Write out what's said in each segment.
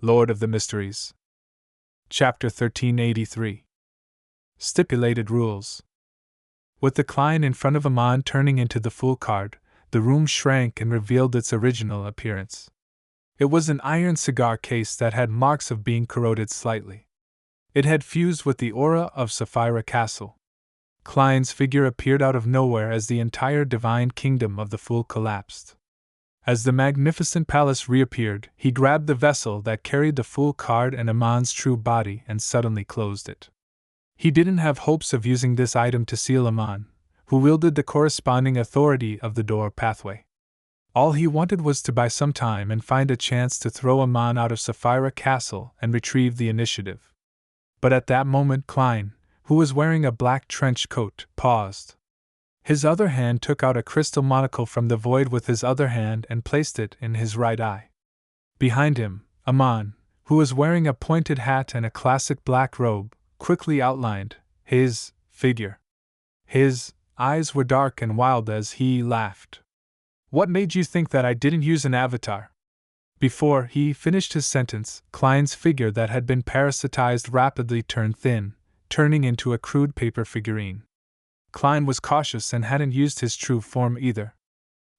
Lord of the Mysteries. Chapter 1383. Stipulated Rules. With the Klein in front of Amon turning into the Fool card, the room shrank and revealed its original appearance. It was an iron cigar case that had marks of being corroded slightly. It had fused with the aura of Sapphira Castle. Klein's figure appeared out of nowhere as the entire divine kingdom of the Fool collapsed. As the magnificent palace reappeared, he grabbed the vessel that carried the Fool card and Amon's true body and suddenly closed it. He didn't have hopes of using this item to seal Amon, who wielded the corresponding authority of the door pathway. All he wanted was to buy some time and find a chance to throw Amon out of Sapphira Castle and retrieve the initiative. But at that moment Klein, who was wearing a black trench coat, paused. His other hand took out a crystal monocle from the void with his other hand and placed it in his right eye. Behind him, Amon, who was wearing a pointed hat and a classic black robe, quickly outlined his figure. His eyes were dark and wild as he laughed. "What made you think that I didn't use an avatar?" Before he finished his sentence, Klein's figure that had been parasitized rapidly turned thin, turning into a crude paper figurine. Klein was cautious and hadn't used his true form either.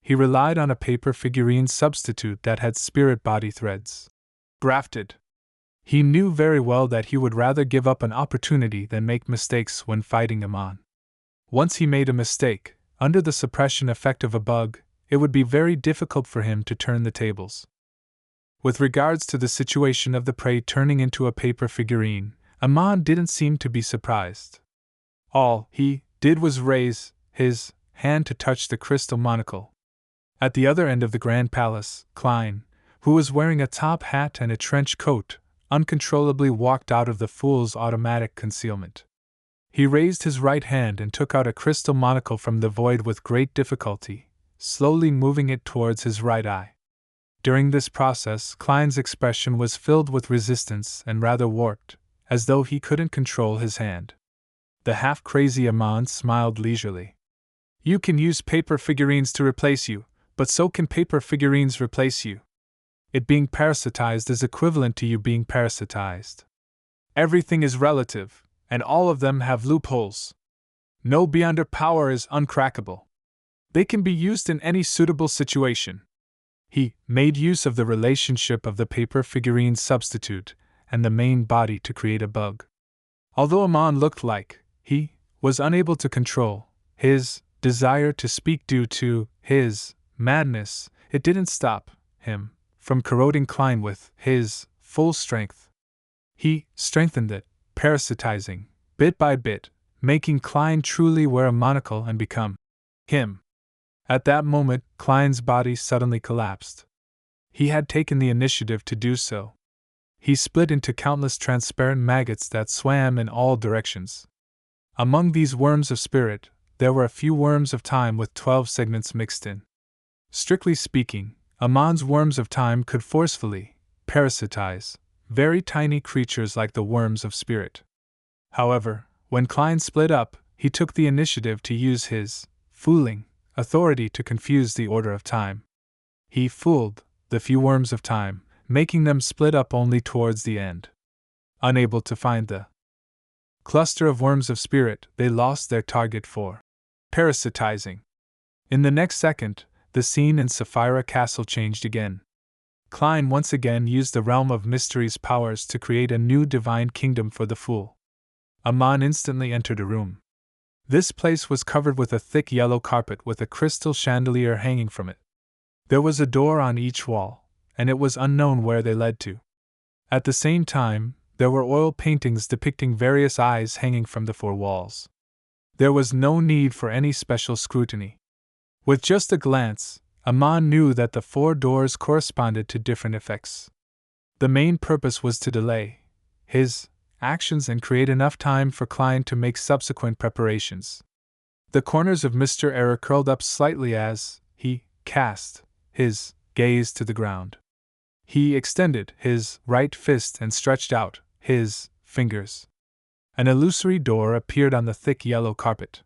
He relied on a paper figurine substitute that had spirit body threads grafted. He knew very well that he would rather give up an opportunity than make mistakes when fighting Amon. Once he made a mistake, under the suppression effect of a bug, it would be very difficult for him to turn the tables. With regards to the situation of the prey turning into a paper figurine, Amon didn't seem to be surprised. All he did was raise his hand to touch the crystal monocle. At the other end of the Grand Palace, Klein, who was wearing a top hat and a trench coat, uncontrollably walked out of the Fool's automatic concealment. He raised his right hand and took out a crystal monocle from the void with great difficulty, slowly moving it towards his right eye. During this process, Klein's expression was filled with resistance and rather warped, as though he couldn't control his hand. The half-crazy Amon smiled leisurely. "You can use paper figurines to replace you, but so can paper figurines replace you. It being parasitized is equivalent to you being parasitized. Everything is relative, and all of them have loopholes. No beyonder power is uncrackable. They can be used in any suitable situation." He made use of the relationship of the paper figurine substitute and the main body to create a bug. Although Amon looked like he was unable to control his desire to speak due to his madness, it didn't stop him from corroding Klein with his full strength. He strengthened it, parasitizing, bit by bit, making Klein truly wear a monocle and become him. At that moment, Klein's body suddenly collapsed. He had taken the initiative to do so. He split into countless transparent maggots that swam in all directions. Among these worms of spirit, there were a few worms of time with 12 segments mixed in. Strictly speaking, Amon's worms of time could forcefully parasitize very tiny creatures like the worms of spirit. However, when Klein split up, he took the initiative to use his fooling authority to confuse the order of time. He fooled the few worms of time, making them split up only towards the end. Unable to find the cluster of worms of spirit, they lost their target for parasitizing. In the next second, the scene in Sapphira Castle changed again. Klein once again used the realm of mystery's powers to create a new divine kingdom for the Fool. Amon instantly entered a room. This place was covered with a thick yellow carpet with a crystal chandelier hanging from it. There was a door on each wall, and it was unknown where they led to. At the same time, there were oil paintings depicting various eyes hanging from the four walls. There was no need for any special scrutiny. With just a glance, Amon knew that the four doors corresponded to different effects. The main purpose was to delay his actions and create enough time for Klein to make subsequent preparations. The corners of Mr. Error curled up slightly as he cast his gaze to the ground. He extended his right fist and stretched out his fingers. An illusory door appeared on the thick yellow carpet.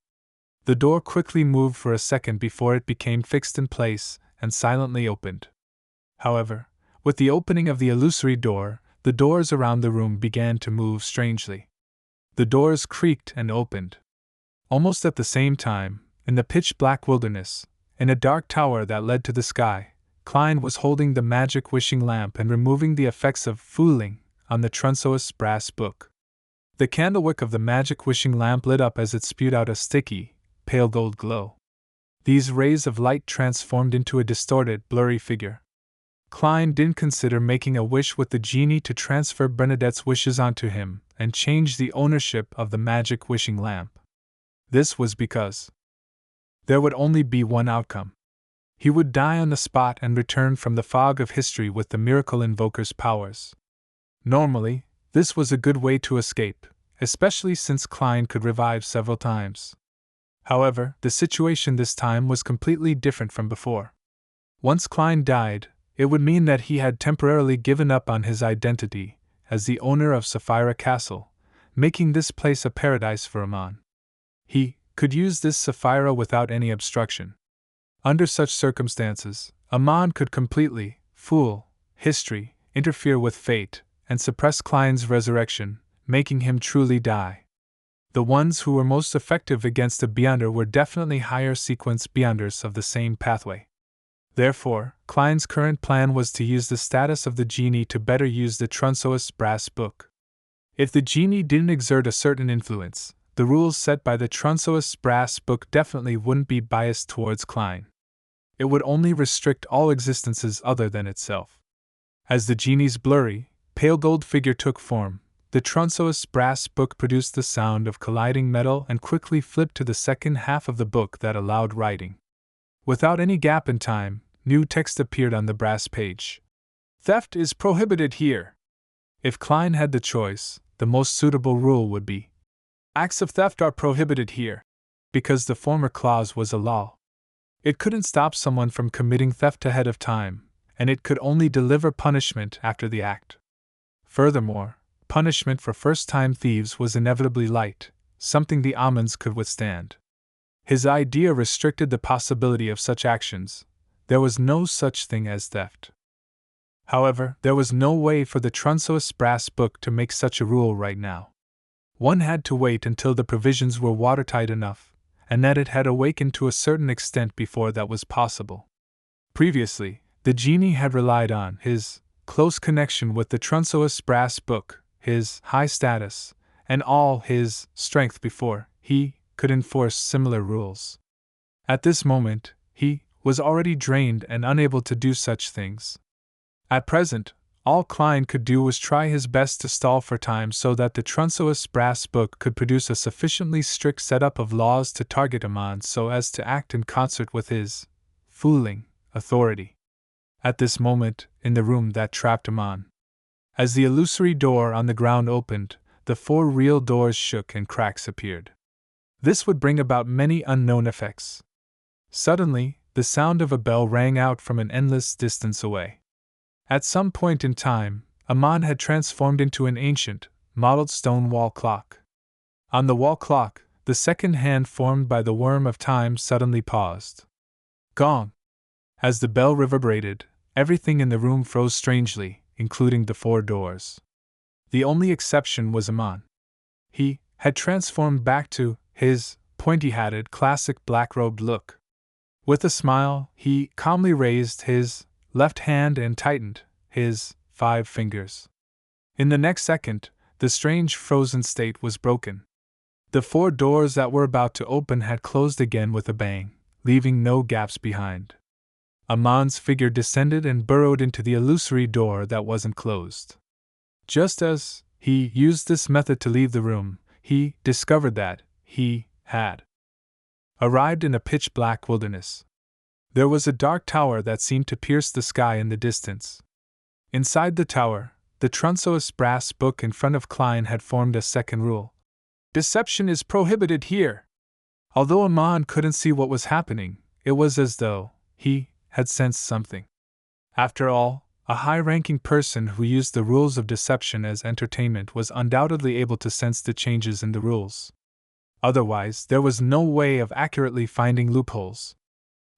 The door quickly moved for a second before it became fixed in place and silently opened. However, with the opening of the illusory door, the doors around the room began to move strangely. The doors creaked and opened. Almost at the same time, in the pitch-black wilderness, in a dark tower that led to the sky, Klein was holding the magic wishing lamp and removing the effects of fooling on the Trunso's brass book. The candlewick of the magic wishing lamp lit up as it spewed out a sticky, pale gold glow. These rays of light transformed into a distorted, blurry figure. Klein didn't consider making a wish with the genie to transfer Bernadette's wishes onto him and change the ownership of the magic wishing lamp. This was because there would only be one outcome. He would die on the spot and return from the fog of history with the miracle invoker's powers. Normally, this was a good way to escape, especially since Klein could revive several times. However, the situation this time was completely different from before. Once Klein died, it would mean that he had temporarily given up on his identity as the owner of Sapphira Castle, making this place a paradise for Amon. He could use this Sapphira without any obstruction. Under such circumstances, Amon could completely fool history, interfere with fate, and suppress Klein's resurrection, making him truly die. The ones who were most effective against a Beyonder were definitely higher sequence Beyonders of the same pathway. Therefore, Klein's current plan was to use the status of the genie to better use the Trunso's brass book. If the genie didn't exert a certain influence, the rules set by the Trunso's brass book definitely wouldn't be biased towards Klein. It would only restrict all existences other than itself. As the genie's blurry, pale gold figure took form, the Trunso's brass book produced the sound of colliding metal and quickly flipped to the second half of the book that allowed writing. Without any gap in time, new text appeared on the brass page. Theft is prohibited here. If Klein had the choice, the most suitable rule would be: acts of theft are prohibited here, because the former clause was a law. It couldn't stop someone from committing theft ahead of time, and it could only deliver punishment after the act. Furthermore, punishment for first-time thieves was inevitably light, something the Amons could withstand. His idea restricted the possibility of such actions. There was no such thing as theft. However, there was no way for the Trunso's brass book to make such a rule right now. One had to wait until the provisions were watertight enough, and that it had awakened to a certain extent before that was possible. Previously, the genie had relied on his close connection with the Trunso's brass book, his high status, and all his strength before he could enforce similar rules. At this moment, he was already drained and unable to do such things. At present, all Klein could do was try his best to stall for time so that the Trunso's brass book could produce a sufficiently strict setup of laws to target Amon so as to act in concert with his fooling authority. At this moment, in the room that trapped Amon, as the illusory door on the ground opened, the 4 real doors shook and cracks appeared. This would bring about many unknown effects. Suddenly, the sound of a bell rang out from an endless distance away. At some point in time, Amon had transformed into an ancient, mottled stone wall clock. On the wall clock, the second hand formed by the worm of time suddenly paused. Gong! As the bell reverberated, everything in the room froze strangely, including the 4 doors. The only exception was Amon. He had transformed back to his pointy-hatted, classic black-robed look. With a smile, he calmly raised his left hand and tightened his 5 fingers. In the next second, the strange frozen state was broken. The 4 doors that were about to open had closed again with a bang, leaving no gaps behind. Amon's figure descended and burrowed into the illusory door that wasn't closed. Just as he used this method to leave the room, he discovered that he had arrived in a pitch-black wilderness. There was a dark tower that seemed to pierce the sky in the distance. Inside the tower, the Trunso's brass book in front of Klein had formed a second rule. Deception is prohibited here. Although Amon couldn't see what was happening, it was as though he had sensed something. After all, a high-ranking person who used the rules of deception as entertainment was undoubtedly able to sense the changes in the rules. Otherwise, there was no way of accurately finding loopholes.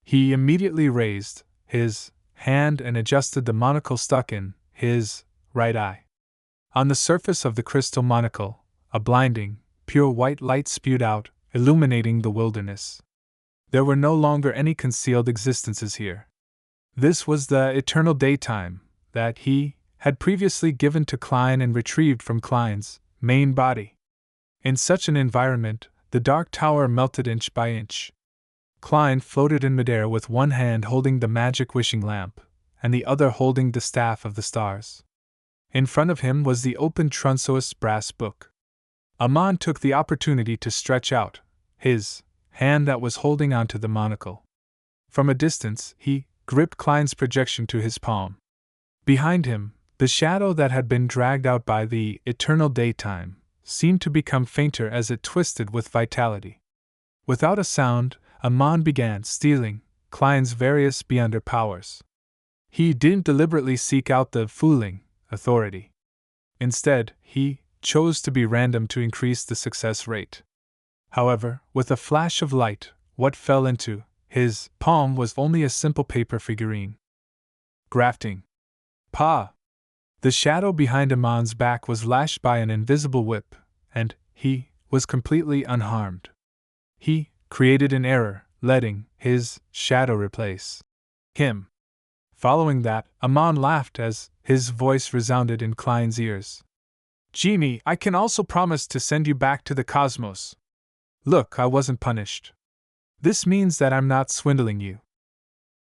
He immediately raised his hand and adjusted the monocle stuck in his right eye. On the surface of the crystal monocle, a blinding, pure white light spewed out, illuminating the wilderness. There were no longer any concealed existences here. This was the eternal daytime that he had previously given to Klein and retrieved from Klein's main body. In such an environment, the dark tower melted inch by inch. Klein floated in midair with one hand holding the magic wishing lamp, and the other holding the staff of the stars. In front of him was the open Trunso's brass book. Amon took the opportunity to stretch out his hand that was holding onto the monocle. From a distance, he gripped Klein's projection to his palm. Behind him, the shadow that had been dragged out by the eternal daytime seemed to become fainter as it twisted with vitality. Without a sound, Amon began stealing Klein's various beyonder powers. He didn't deliberately seek out the fooling authority. Instead, he chose to be random to increase the success rate. However, with a flash of light, what fell into his palm was only a simple paper figurine. Grafting. Pa! The shadow behind Amon's back was lashed by an invisible whip, and he was completely unharmed. He created an error, letting his shadow replace him. Following that, Amon laughed as his voice resounded in Klein's ears. Jimmy, I can also promise to send you back to the cosmos. Look, I wasn't punished. This means that I'm not swindling you.